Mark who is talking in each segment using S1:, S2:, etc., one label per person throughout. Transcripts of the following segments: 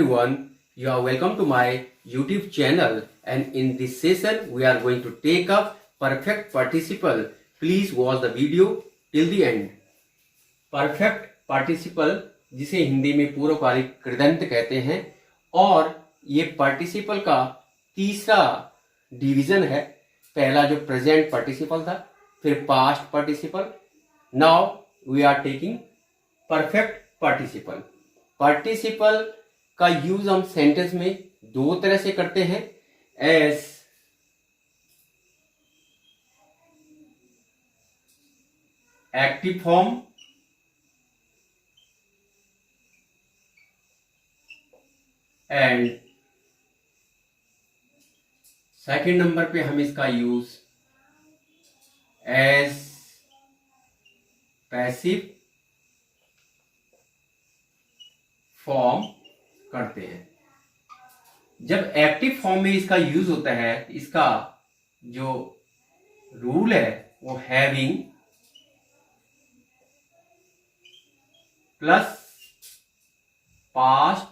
S1: everyone, you are welcome to my YouTube channel, and in this session we are going to take up perfect participle. Please watch the video till the end. Perfect participle जिसे हिंदी में पूर्वकालिक कृदंत कहते हैं और ये participle का तीसरा division है। पहला जो प्रेजेंट पार्टिसिपल था, फिर past participle, now we are taking perfect participle. Participle का यूज हम सेंटेंस में दो तरह से करते हैं, as active form and second number पे हम इसका यूज एज पैसिव फॉर्म करते हैं। जब एक्टिव फॉर्म में इसका यूज होता है, इसका जो रूल है वो having plus past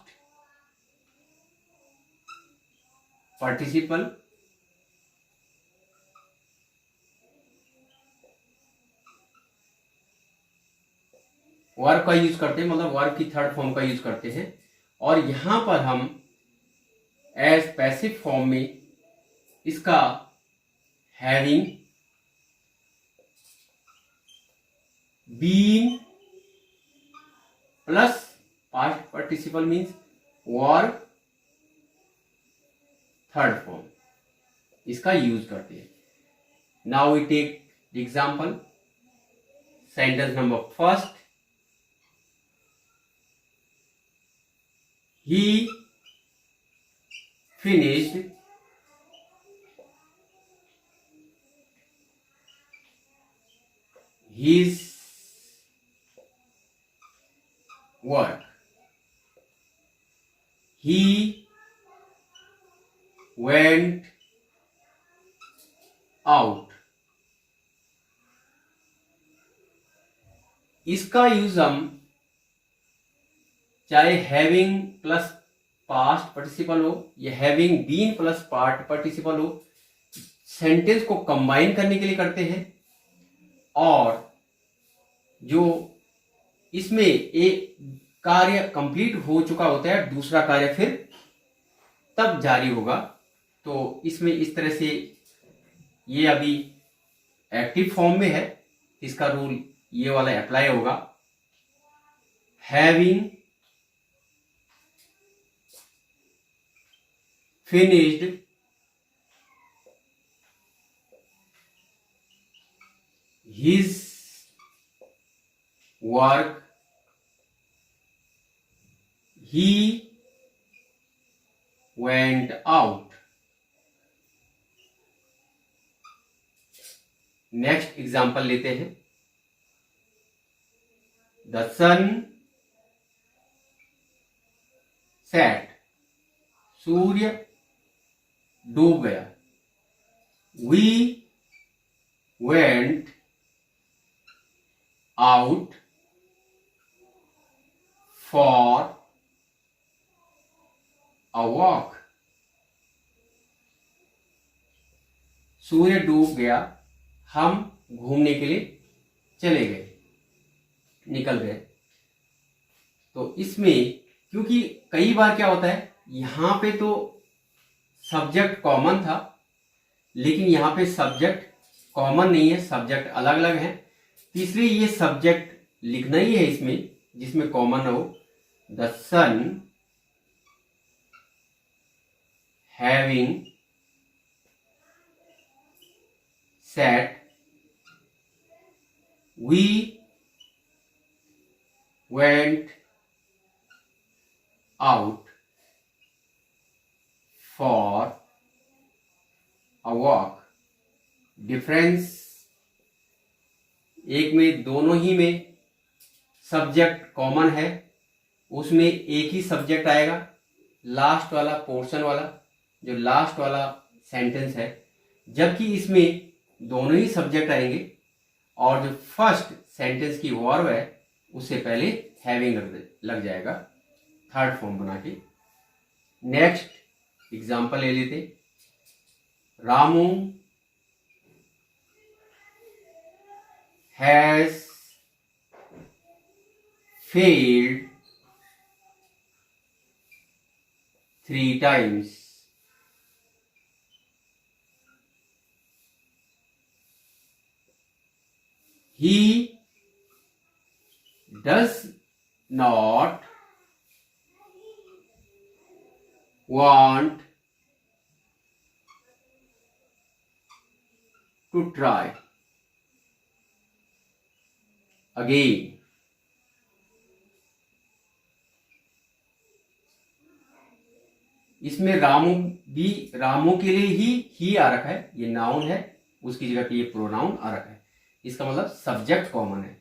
S1: participle verb का यूज करते हैं, मतलब वर्ब की थर्ड फॉर्म का यूज करते हैं। और यहां पर हम एज पैसिव फॉर्म में इसका having, being plus past participle means verb third form, इसका यूज करते हैं। Now we take example. Sentence number first, he finished his work. He went out. इसका यूज हम चाहे हैविंग प्लस पास्ट पार्टिसिपल हो या having been plus past participle हो, sentence को कंबाइन करने के लिए करते हैं। और जो इसमें एक कार्य कंप्लीट हो चुका होता है, दूसरा कार्य फिर तब जारी होगा। तो इसमें इस तरह से ये अभी एक्टिव फॉर्म में है, इसका रूल ये वाला अप्लाई होगा। Having finished his work, he went out. Next example लेते हैं। The sun set, सूर्य डूब गया। We went out for a walk. सूर्य डूब गया, हम घूमने के लिए चले गए, निकल गए। तो इसमें क्योंकि कई बार क्या होता है, यहां पे तो सब्जेक्ट कॉमन था, लेकिन यहां पे सब्जेक्ट कॉमन नहीं है, सब्जेक्ट अलग अलग है। तीसरी ये सब्जेक्ट लिखना ही है इसमें जिसमें कॉमन हो। The sun having set, we went out for a walk. Difference एक में, दोनों ही में सब्जेक्ट कॉमन है, उसमें एक ही सब्जेक्ट आएगा, लास्ट वाला पोर्शन वाला, जो लास्ट वाला सेंटेंस है। जबकि इसमें दोनों ही सब्जेक्ट आएंगे और जो फर्स्ट सेंटेंस की वर्ब है उससे पहले हैविंग लग जाएगा थर्ड फॉर्म बना के। नेक्स्ट एग्जाम्पल ले लेते, Ramu has failed 3 times. He does not want to try again. इसमें रामू के लिए ही आ रखा है, ये नाउन है, उसकी जगह पे ये प्रोनाउन आ रखा है, इसका मतलब सब्जेक्ट कॉमन है।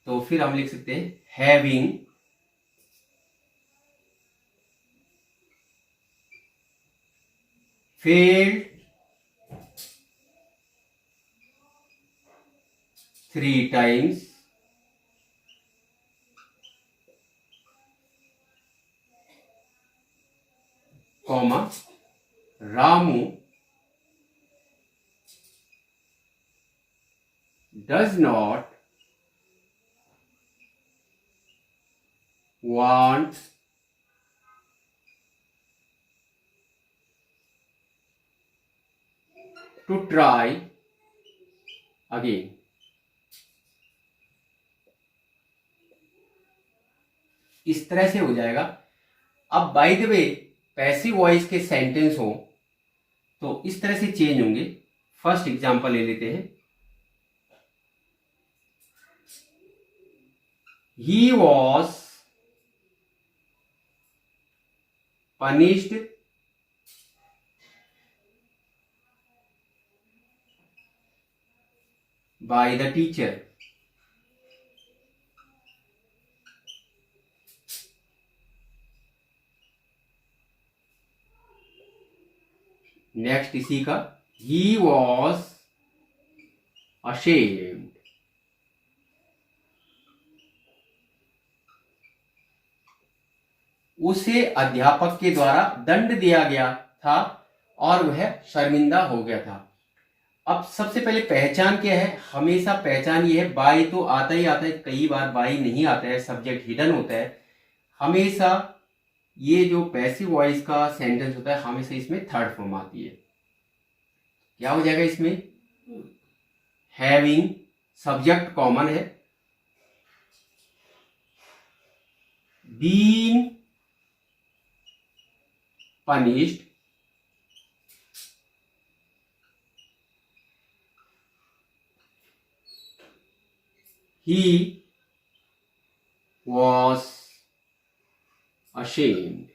S1: तो फिर हम लिख सकते हैं having failed 3 times comma Ramu does not want to try again. इस तरह से हो जाएगा। अब by the way passive voice के सेंटेंस हो तो इस तरह से चेंज होंगे। फर्स्ट एग्जांपल ले लेते हैं, he was punished by the teacher. Next इसी का, he was ashamed उसे अध्यापक के द्वारा दंड दिया गया था और वह शर्मिंदा हो गया था। अब सबसे पहले पहचान क्या है, हमेशा पहचान ये है, बाय तो आता ही आता है, कई बार बाय नहीं आता है, सब्जेक्ट हिडन होता है। हमेशा ये जो पैसिव वॉइस का सेंटेंस होता है हमेशा इसमें थर्ड फॉर्म आती है। क्या हो जाएगा इसमें, हैविंग सब्जेक्ट कॉमन है, been punished he was ashamed।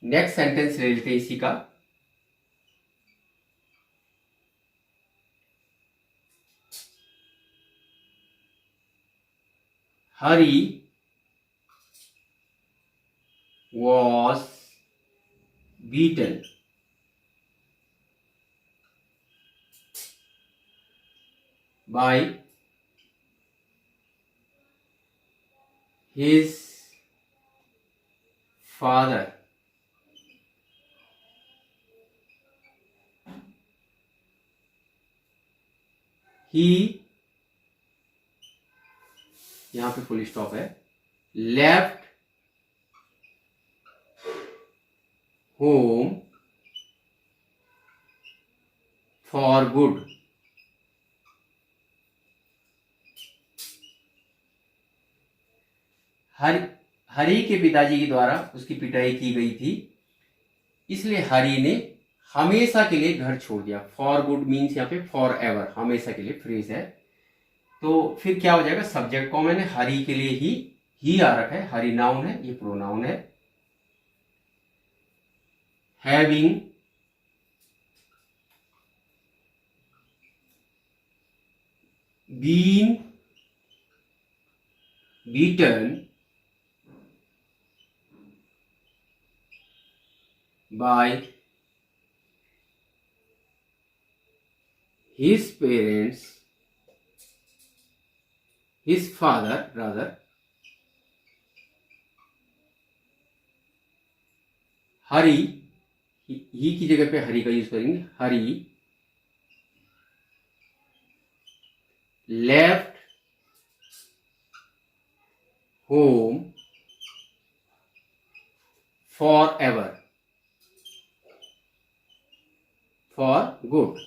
S1: Next sentence ले लेते हैं इसी का, हरी was beaten by his father। He यहां पे फुल स्टॉप है, लेफ्ट होम फॉर गुड। हरी के पिताजी के द्वारा उसकी पिटाई की गई थी, इसलिए हरी ने हमेशा के लिए घर छोड़ दिया। फॉर गुड मीन्स यहाँ पे फॉर एवर, हमेशा के लिए फ्रेज है। तो फिर क्या हो जाएगा, सब्जेक्ट कॉमन है, हरी के लिए ही आ रखा है, हरी नाउन है, ये प्रोनाउन है। Having been beaten by his parents, his father rather, Hari, he की जगह पे हरी का यूज करेंगे, Hari left home for ever, for good,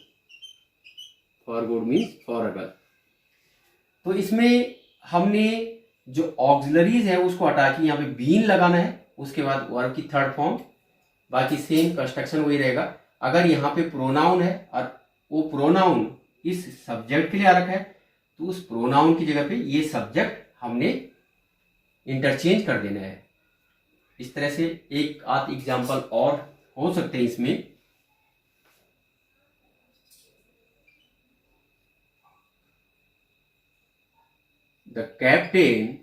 S1: for good means for ever. तो इसमें हमने जो ऑक्सिलरीज है उसको हटा के यहाँ पे बीन लगाना है, उसके बाद वर्ब की थर्ड फॉर्म, बाकी सेम कंस्ट्रक्शन वही रहेगा। अगर यहाँ पे प्रोनाउन है और वो प्रोनाउन इस सब्जेक्ट के लिए आ रखा है, तो उस प्रोनाउन की जगह पे ये सब्जेक्ट हमने इंटरचेंज कर देना है। इस तरह से एक आध एग्जाम्पल और हो सकते हैं इसमें। The captain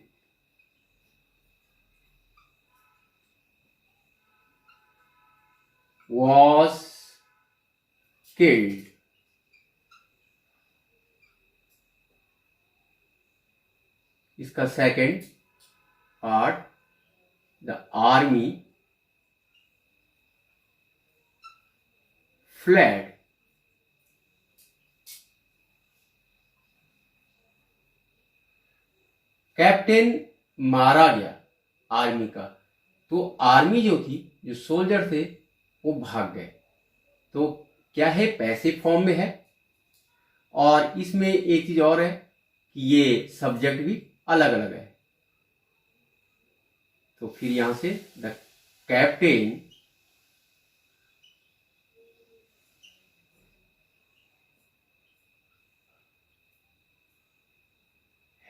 S1: was killed. इसका second part, the army fled. Captain मारा गया आर्मी का, तो आर्मी जो थी, जो सोल्जर थे, वो भाग गए। तो क्या है, पैसिव फॉर्म में है। और इसमें एक चीज और है कि ये सब्जेक्ट भी अलग अलग है। तो फिर यहां से the captain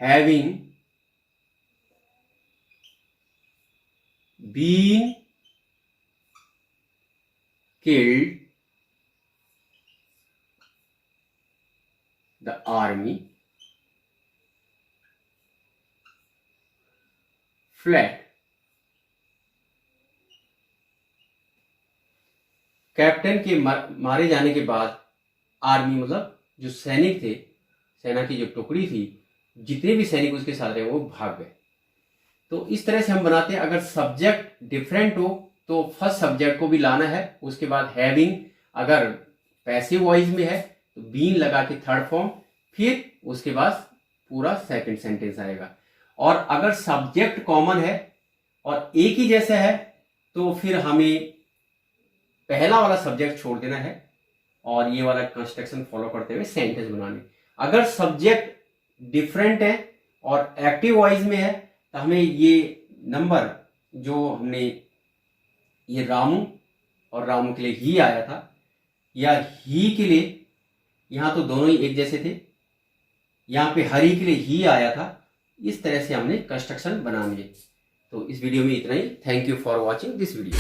S1: having been killed the army fled। Captain के मारे जाने के बाद आर्मी मतलब जो सैनिक थे, सेना की जो टुकड़ी थी, जितने भी सैनिक उसके साथ रहे वो भाग गए। तो इस तरह से हम बनाते हैं। अगर सब्जेक्ट डिफरेंट हो तो फर्स्ट सब्जेक्ट को भी लाना है, उसके बाद हैविंग, अगर पैसिव वॉइस में है तो बीन लगा के थर्ड फॉर्म, फिर उसके बाद पूरा सेकंड सेंटेंस आएगा। और अगर सब्जेक्ट कॉमन है और एक ही जैसा है तो फिर हमें पहला वाला सब्जेक्ट छोड़ देना है और ये वाला कंस्ट्रक्शन फॉलो करते हुए सेंटेंस बनाने। अगर सब्जेक्ट डिफरेंट है और एक्टिव वॉइस में है तो हमें ये नंबर जो हमने ये रामू और रामू के लिए ही आया था या ही के लिए, यहां तो दोनों ही एक जैसे थे, यहां पे हरी के लिए ही आया था। इस तरह से हमने कंस्ट्रक्शन बनानी है। तो इस वीडियो में इतना ही। Thank you for watching this video.